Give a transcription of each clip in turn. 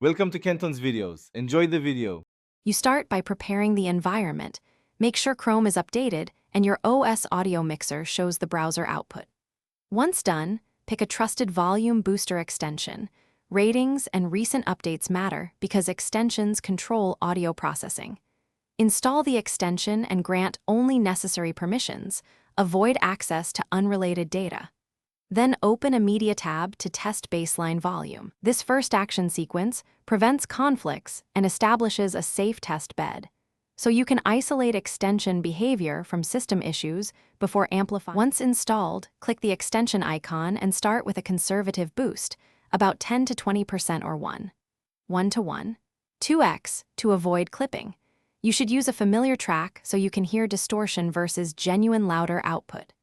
Welcome to Kenton's videos. Enjoy the video. You start by preparing the environment. Make sure Chrome is updated and your OS audio mixer shows the browser output. Once done, pick a trusted volume booster extension. Ratings and recent updates matter because extensions control audio processing. Install the extension and grant only necessary permissions. Avoid access to unrelated data. Then open a Media tab to test baseline volume. This first action sequence prevents conflicts and establishes a safe test bed, so you can isolate extension behavior from system issues before amplifying. Once installed, click the extension icon and start with a conservative boost, about 10 to 20% or 1:1, 2x to avoid clipping. You should use a familiar track so you can hear distortion versus genuine louder output.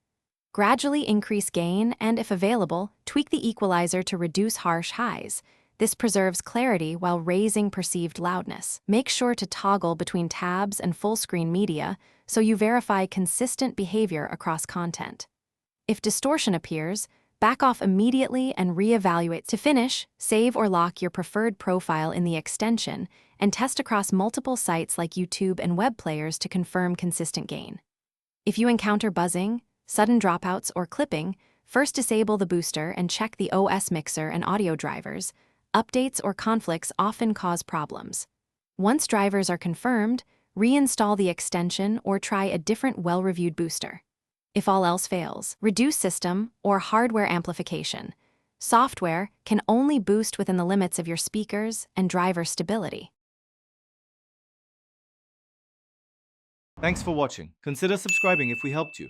Gradually increase gain and, if available, tweak the equalizer to reduce harsh highs. This preserves clarity while raising perceived loudness. Make sure to toggle between tabs and full-screen media so you verify consistent behavior across content. If distortion appears, back off immediately and reevaluate. To finish, save or lock your preferred profile in the extension and test across multiple sites like YouTube and web players to confirm consistent gain. If you encounter buzzing, sudden dropouts, or clipping, first disable the booster and check the OS mixer and audio drivers. Updates or conflicts often cause problems. Once drivers are confirmed, reinstall the extension or try a different well-reviewed booster. If all else fails, reduce system or hardware amplification. Software can only boost within the limits of your speakers and driver stability. Thanks for watching. Consider subscribing if we helped you.